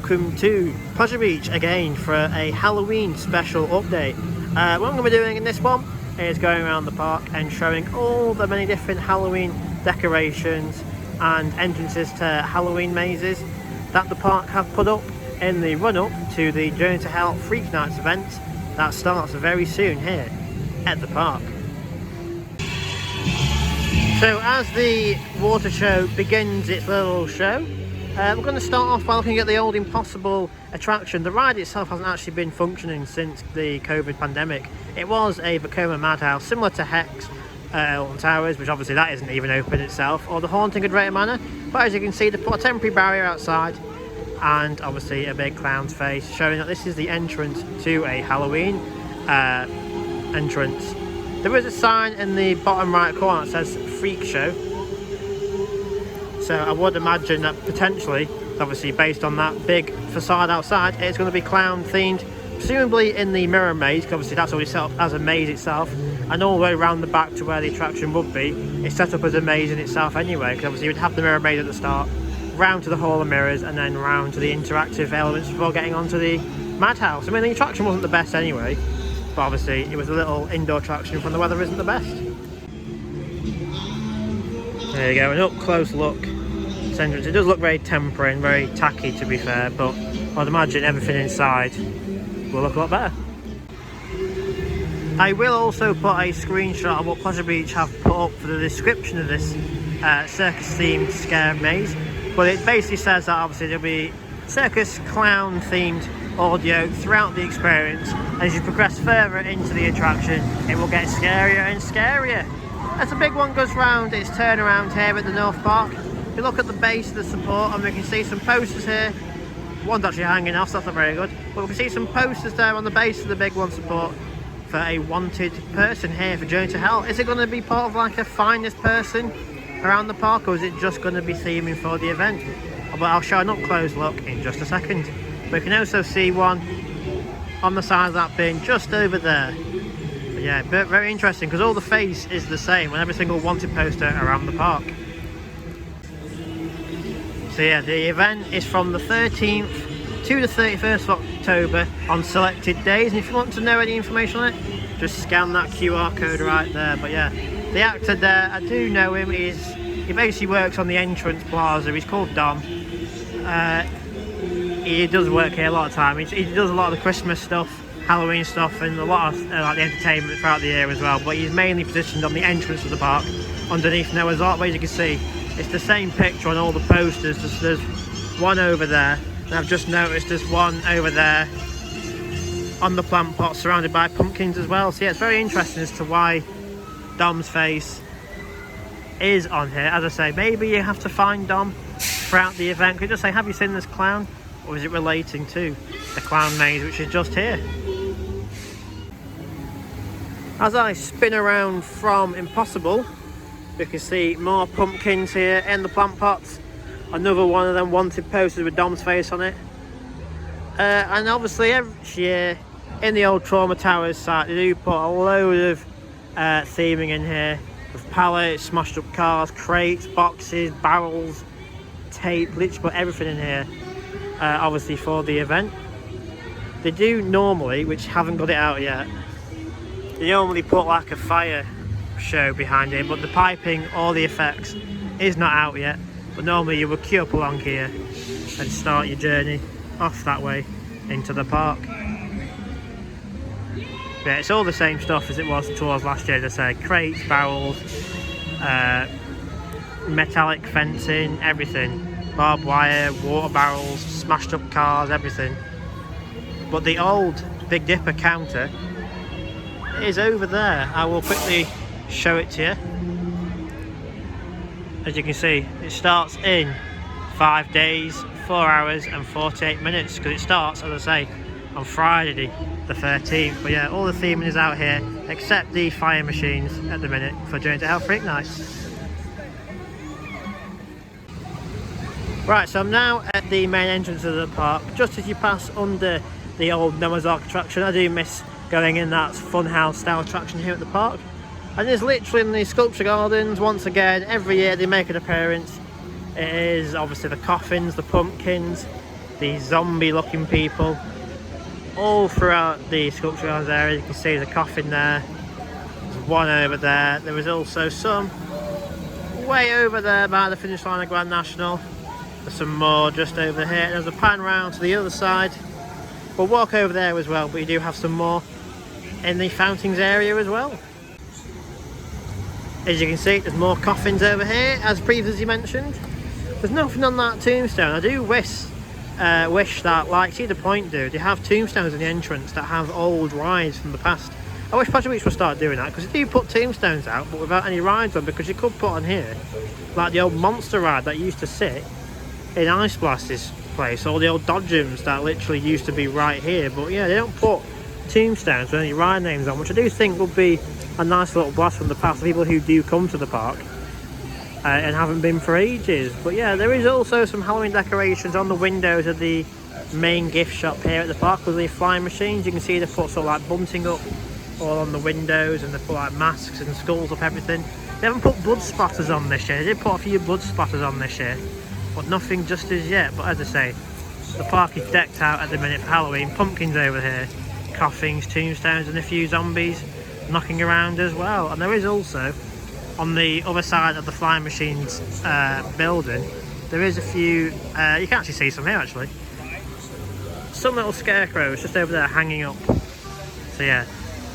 welcome to Pleasure Beach again for a Halloween special update. What I'm going to be doing in this one is going around the park and showing all the many different Halloween decorations and entrances to Halloween mazes that the park have put up in the run-up to the Journey to Hell Freak Nights event that starts very soon here at the park. So as the water show begins its little show, we're going to start off by looking at the old Impossible attraction. The ride itself hasn't actually been functioning since the COVID pandemic. It was a Vekoma Madhouse, similar to Hex on Towers, which obviously that isn't even open itself, or the Haunting of Drayton Manor. But as you can see, they put a temporary barrier outside and obviously a big clown's face, showing that this is the entrance to a Halloween entrance. There is a sign in the bottom right corner that says Freak Show. So I would imagine that potentially, obviously based on that big facade outside, it's going to be clown themed, presumably in the mirror maze, because obviously that's already set up as a maze itself, and all the way around the back to where the attraction would be, it's set up as a maze in itself anyway, because obviously you'd have the mirror maze at the start, round to the Hall of Mirrors, and then round to the interactive elements before getting onto the Madhouse. I mean, the attraction wasn't the best anyway, but obviously it was a little indoor attraction when the weather isn't the best. There you go, an up close look. This entrance, it does look very temporary and very tacky to be fair, but I'd imagine everything inside will look a lot better. I will also put a screenshot of what Pleasure Beach have put up for the description of this circus themed scare maze, but it basically says that obviously there'll be circus clown themed audio throughout the experience. As you progress further into the attraction, it will get scarier and scarier. As the big one goes round its turnaround here at the North Park, if you look at the base of the support, and we can see some posters here. One's actually hanging off, so that's not very good, but we can see some posters there on the base of the big one support for a wanted person here for Journey to Hell. Is it going to be part of like a finest person around the park, or is it just going to be theming for the event? But I'll show an up close look in just a second. We can also see one on the side of that bin just over there. But yeah, very interesting, because all the face is the same on every single wanted poster around the park. So yeah, the event is from the 13th to the 31st of October on selected days, and if you want to know any information on it, just scan that QR code right there. But yeah, the actor there, I do know him, he basically works on the entrance plaza. He's called Dom. He does work here a lot of time. He does a lot of the Christmas stuff, Halloween stuff, and a lot of like the entertainment throughout the year as well, but he's mainly positioned on the entrance of the park underneath Noah's Ark. But as you can see, it's the same picture on all the posters. There's one over there, and I've just noticed there's one over there on the plant pot surrounded by pumpkins as well. So yeah, it's very interesting as to why Dom's face is on here. As I say, maybe you have to find Dom throughout the event. Could you just say, have you seen this clown? Or is it relating to the clown maze, which is just here? As I spin around from Impossible, you can see more pumpkins here in the plant pots. Another one of them wanted posters with Dom's face on it. And obviously every year in the old Trauma Towers site, they do put a load of theming in here with pallets, smashed up cars, crates, boxes, barrels, tape, literally put everything in here, obviously for the event. They do normally, which haven't got it out yet, they normally put like a fire show behind it, but the piping, all the effects is not out yet. But normally you would queue up along here and start your journey off that way into the park. Yeah, it's all the same stuff as it was towards last year, as I say, crates, barrels, metallic fencing, everything, barbed wire, water barrels, smashed up cars, everything. But the old Big Dipper counter is over there. I will quickly show it to you. As you can see, it starts in 5 days, 4 hours and 48 minutes, because it starts, as I say, on Friday the 13th. But yeah, all the theming is out here except the fire machines at the minute for Journey to Hell Freak Nights. Right, so I'm now at the main entrance of the park. Just as you pass under the old Noah's Ark attraction, I do miss going in that funhouse style attraction here at the park. And there's literally in the sculpture gardens, once again, every year they make an appearance. It is obviously the coffins, the pumpkins, these zombie looking people all throughout the sculpture grounds area. You can see there's a coffin there, there's one over there, there was also some way over there by the finish line of Grand National. There's some more just over here. There's a pan round to the other side. We'll walk over there as well, but you do have some more in the fountains area as well. As you can see, there's more coffins over here, as previously mentioned. There's nothing on that tombstone. I do wish that, like See the Point do, they have tombstones in the entrance that have old rides from the past. I wish Project Beach would start doing that, because they do put tombstones out but without any rides on, because you could put on here like the old monster ride that used to sit in Ice Blast's place, or the old dodgems that literally used to be right here. But yeah, they don't put tombstones with any ride names on, which I do think would be a nice little blast from the past for people who do come to the park and haven't been for ages. But yeah, there is also some Halloween decorations on the windows of the main gift shop here at the park with the flying machines. You can see they put sort of like bunting up all on the windows, and they put like masks and skulls up everything. They haven't put blood spotters on this year. They did put a few blood spotters on this year, but nothing just as yet. But as I say, the park is decked out at the minute for Halloween. Pumpkins over here, coffins, tombstones, and a few zombies knocking around as well. And there is also, on the other side of the flying machines building, there is a few, you can actually see some here actually, some little scarecrows just over there hanging up. So yeah,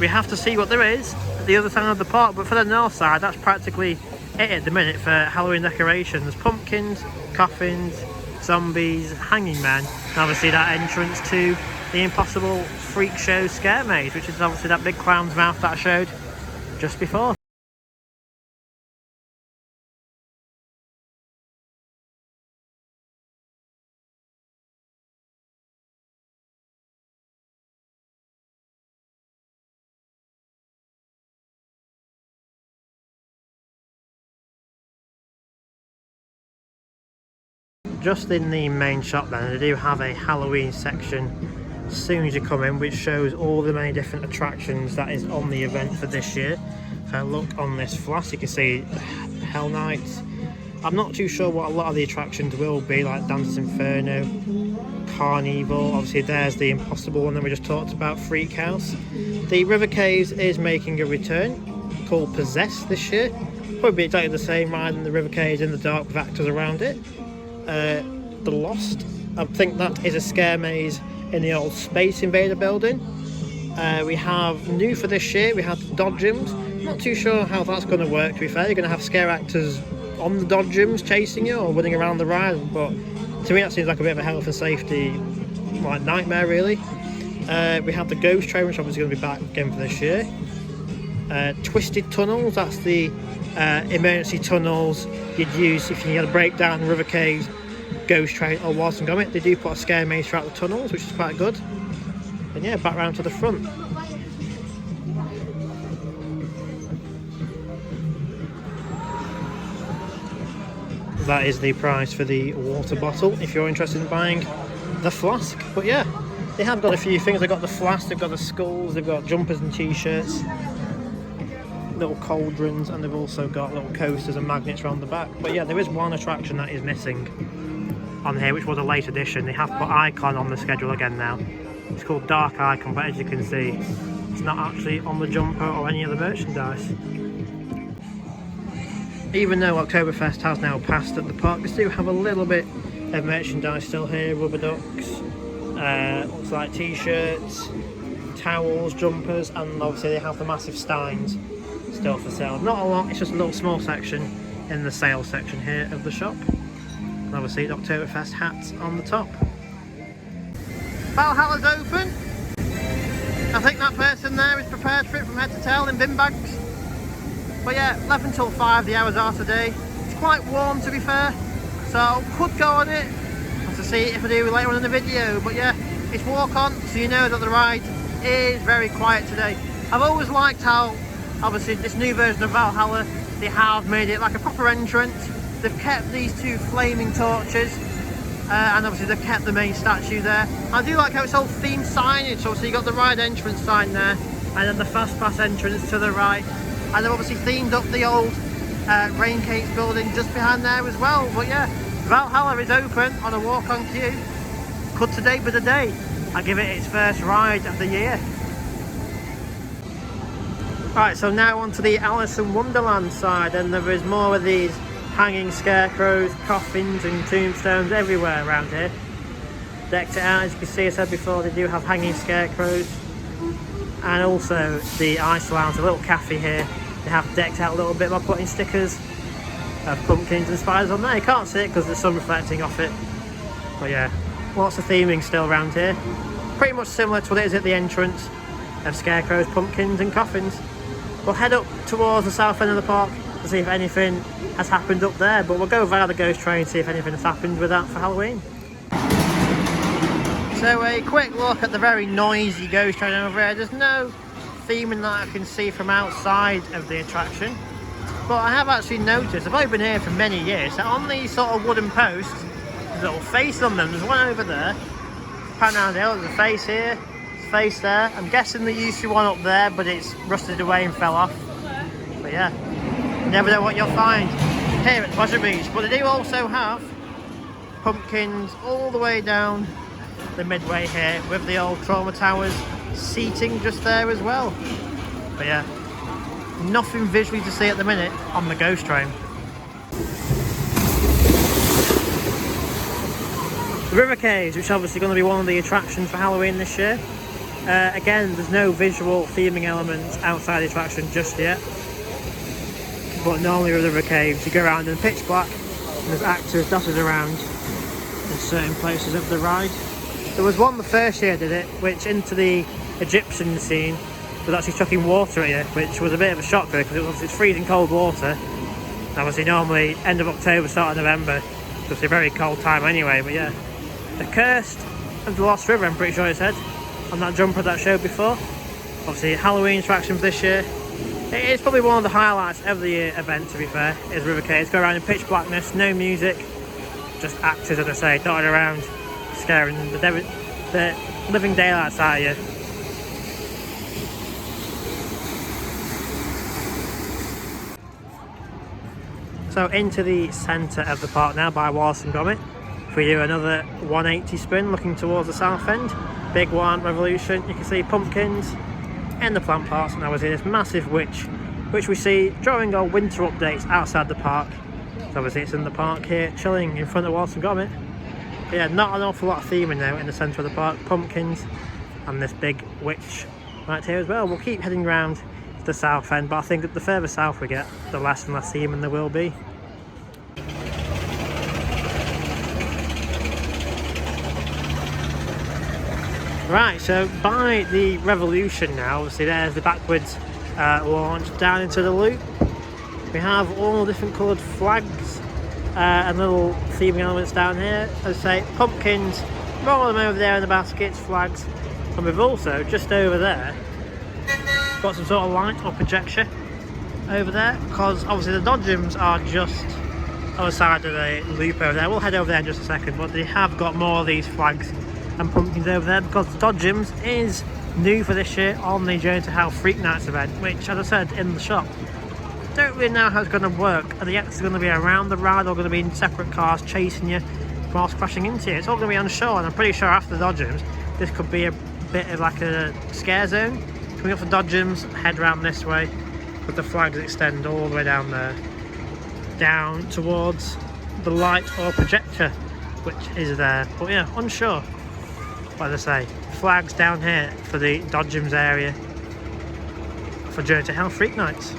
we have to see what there is at the other side of the park, but for the north side, that's practically it at the minute for Halloween decorations. Pumpkins, coffins, zombies, hanging men, and obviously that entrance to the Impossible Freak Show Scare Maze, which is obviously that big clown's mouth that I showed just before. Just in the main shop then, they do have a Halloween section as soon as you come in, which shows all the many different attractions that is on the event for this year. If I look on this flash, you can see Hell Nights. I'm not too sure what a lot of the attractions will be, like Dancer's Inferno, Carnival. Obviously there's the Impossible one that we just talked about, Freak House. The River Caves is making a return, called Possess this year. Probably be exactly the same ride in the River Caves in the dark with actors around it. The Lost, I think that is a scare maze in the old Space Invader building. We have new for this year, we have the dodgems. Not too sure how that's going to work, to be fair. You're going to have scare actors on the dodgems chasing you or running around the ride, but to me that seems like a bit of a health and safety like nightmare really. We have the Ghost Train, which obviously going to be back again for this year. Twisted Tunnels, that's the emergency tunnels you'd use if you had a breakdown in River Caves, Ghost Train or Wallace and Gromit. They do put a scare maze throughout the tunnels, which is quite good. And yeah, back round to the front. That is the price for the water bottle if you're interested in buying the flask. But yeah, they have got a few things. They've got the flask, they've got the skulls, they've got jumpers and t-shirts, little cauldrons, and they've also got little coasters and magnets around the back. But yeah, there is one attraction that is missing on here, which was a late addition. They have put Icon on the schedule again now. It's called Dark Icon, but as you can see, it's not actually on the jumper or any of the merchandise. Even though Oktoberfest has now passed at the park, they do have a little bit of merchandise still here. Rubber ducks, looks like t-shirts, towels, jumpers, and obviously they have the massive steins still for sale. Not a lot, it's just a little small section in the sales section here of the shop. And obviously Oktoberfest hats on the top. Valhalla's open. I think that person there is prepared for it from head to tail in bin bags. But yeah, 11 till 5 the hours are today. It's quite warm to be fair, so could go on it. Have to see if I do later on in the video. But yeah, it's walk on, so you know that the ride is very quiet today. I've always liked how, obviously this new version of Valhalla, they have made it like a proper entrance. They've kept these two flaming torches, and obviously they've kept the main statue there. I do like how it's all themed signage, so you've got the ride entrance sign there, and then the fast pass entrance to the right. And they've obviously themed up the old Rain Cakes building just behind there as well. But yeah, Valhalla is open on a walk-on queue. could today be the day I give it its first ride of the year. Right, so now on to the Alice in Wonderland side, and there is more of these hanging scarecrows, coffins and tombstones everywhere around here. Decked it out, as you can see, I said before, they do have hanging scarecrows. And also the ice lounge, a little cafe here, they have decked out a little bit by putting stickers of pumpkins and spiders on there. You can't see it because there's sun reflecting off it. But yeah, lots of theming still around here. Pretty much similar to what it is at the entrance of scarecrows, pumpkins and coffins. We'll head up towards the south end of the park to see if anything has happened up there, but we'll go via the ghost train and see if anything has happened with that for Halloween. So a quick look at the very noisy ghost train over here. There's no theming that I can see from outside of the attraction, but I have actually noticed, I've only been here for many years, that on these sort of wooden posts, there's a little face on them. There's one over there, pan around here, there's a face here, face there. I'm guessing there used to be one up there, but it's rusted away and fell off. But yeah, you never know what you'll find here at Pleasure Beach. But they do also have pumpkins all the way down the midway here, with the old Trauma Towers seating just there as well. But yeah, nothing visually to see at the minute on the ghost train. The River Caves, which is obviously going to be one of the attractions for Halloween this year. Again, there's no visual theming elements outside the attraction just yet, but normally with the River Caves you go around in pitch black and there's actors dotted around in certain places of the ride. There was one the first year I did it, which into the Egyptian scene was actually chucking water at you, which was a bit of a shock for because it's freezing cold water. Obviously normally end of October, start of November, so it's a very cold time anyway. But yeah, the Cursed of the Lost River, I'm pretty sure it said on that jumper that I showed before. Obviously Halloween attractions this year. It is probably one of the highlights of the event, to be fair, is River Caves. Go around in pitch blackness, no music, just actors, as I say, dotted around, scaring the living daylights out of you. So into the centre of the park now by Wallace and Gromit. If we do another 180 spin looking towards the south end, big one, Revolution, you can see pumpkins and the plant parts, and obviously this massive witch, which we see during our winter updates outside the park. So obviously it's in the park here, chilling in front of Wallace and Gromit. But yeah, not an awful lot of theming now in the centre of the park, pumpkins and this big witch right here as well. We'll keep heading round to the south end, but I think that the further south we get, the less and less theming there will be. Right, so by the Revolution now, obviously there's the backwards launch down into the loop. We have all different coloured flags and little theming elements down here. As I say, pumpkins, more of them over there in the baskets, flags. And we've also, just over there, got some sort of light or projector over there, because obviously the dodgems are just on the side of the loop over there. We'll head over there in just a second, but they have got more of these flags and pumpkins over there because the dodgems is new for this year on the Journey to Hell Freak Nights event, which, as I said in the shop, don't really know how it's going to work. Are the actors going to be around the ride or going to be in separate cars chasing you whilst crashing into you? It's all going to be unsure, and I'm pretty sure after the dodgems this could be a bit of like a scare zone. Coming up for dodgems, head round this way, but the flags extend all the way down there, down towards the light or projector which is there. But yeah, unsure. What I say, flags down here for the dodgems area for Journey to Hell Freak Nights.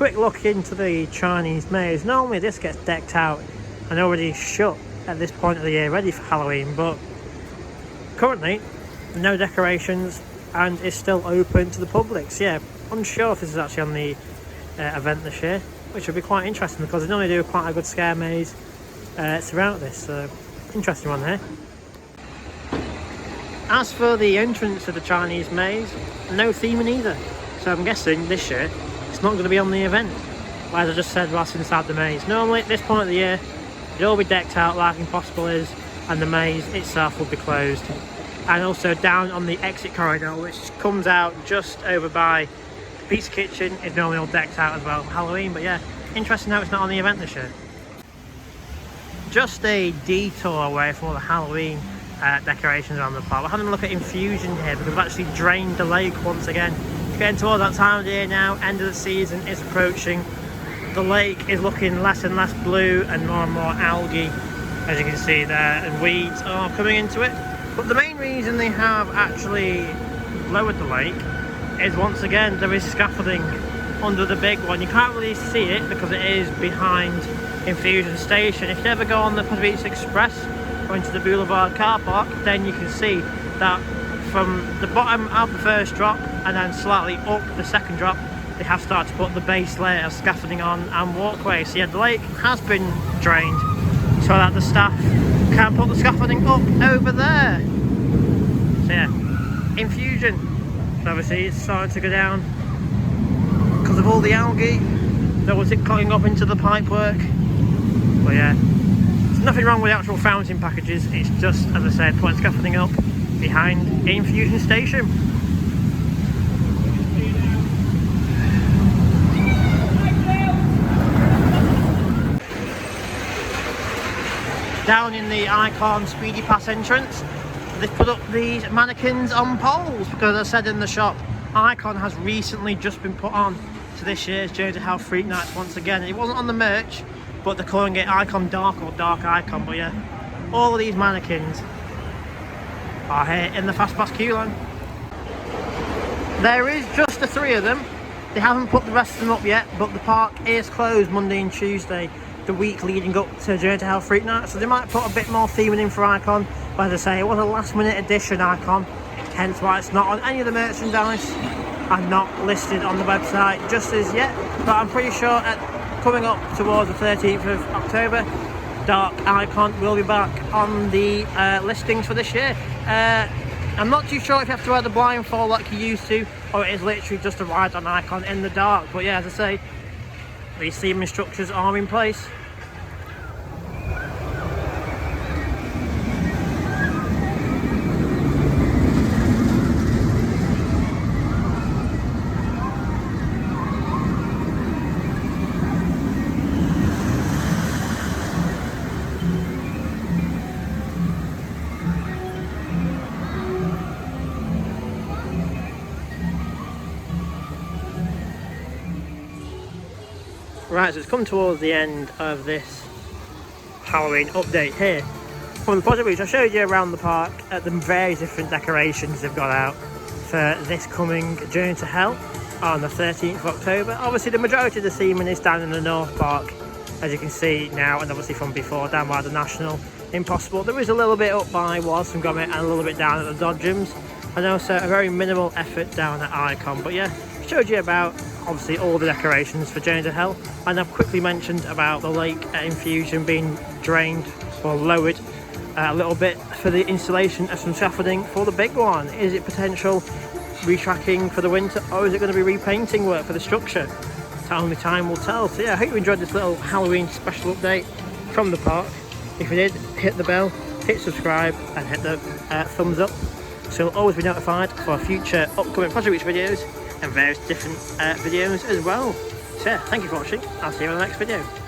quick look into the Chinese maze. Normally this gets decked out and already shut at this point of the year, ready for Halloween, but currently no decorations and is still open to the public. So yeah, unsure if this is actually on the event this year, which would be quite interesting because they normally do quite a good scare maze throughout this. So interesting one here. As for the entrance to the Chinese maze, no theming either. So I'm guessing this year it's not going to be on the event, as I just said whilst inside the maze. Normally at this point of the year it'll all be decked out like Impossible is, and the maze itself will be closed. And also down on the exit corridor, which comes out just over by the pizza kitchen, is normally all decked out as well for Halloween. But yeah, interesting how it's not on the event this year. Just a detour away from all the Halloween decorations around the park. We're having a look at Infusion here because we've actually drained the lake once again. It's getting towards that time of the year now, end of the season is approaching. The lake is looking less and less blue and more algae, as you can see there, and weeds are coming into it. But the main reason they have actually lowered the lake is, once again, there is scaffolding under the big one. You can't really see it because it is behind Infusion Station. If you ever go on the Pleasure Beach Express going to the Boulevard car park, then you can see that from the bottom of the first drop and then slightly up the second drop, they have started to put the base layer of scaffolding on and walkway. So yeah, the lake has been drained so that the staff can put the scaffolding up over there. So yeah, Infusion, so obviously it's starting to go down because of all the algae. There was it clogging up into the pipework. But yeah, there's nothing wrong with the actual fountain packages. It's just, as I said, putting scaffolding up behind Infusion Station. Down in the Icon Speedy Pass entrance, they've put up these mannequins on poles because, as I said in the shop, Icon has recently just been put on to this year's Journey to Hell Freak Nights once again. It wasn't on the merch, but they're calling it Icon Dark or Dark Icon. But yeah, all of these mannequins are here in the Fast Pass queue line. There is just the 3 of them. They haven't put the rest of them up yet, but the park is closed Monday and Tuesday, the week leading up to Journey to Hell Freak Night, so they might put a bit more theming in for Icon. But as I say, it was a last minute addition Icon, hence why it's not on any of the merchandise and not listed on the website just as yet. But I'm pretty sure coming up towards the 13th of October, Dark Icon will be back on the listings for this year. I'm not too sure if you have to wear the blindfold like you used to, or it is literally just a ride on Icon in the dark. But yeah, as I say, these theming structures are in place. Right, so it's come towards the end of this Halloween update here from the Pleasure Beach. I showed you around the park at the various different decorations they've got out for this coming Journey to Hell on the 13th of October. Obviously the majority of the theming is down in the North Park, as you can see now, and obviously from before down by the National Impossible. There is a little bit up by Walston Grommet and a little bit down at the Dodgems, and also a very minimal effort down at Icon. But yeah, showed you about obviously all the decorations for Journey to Hell, and I've quickly mentioned about the lake at Infusion being drained or lowered a little bit for the installation of some scaffolding for the big one. Is it potential retracking for the winter, or is it going to be repainting work for the structure? Only time will tell. So yeah, I hope you enjoyed this little Halloween special update from the park. If you did, hit the bell, hit subscribe and hit the thumbs up, so you'll always be notified for future upcoming Pleasure Beach videos and various different videos as well. So yeah, thank you for watching. I'll see you in the next video.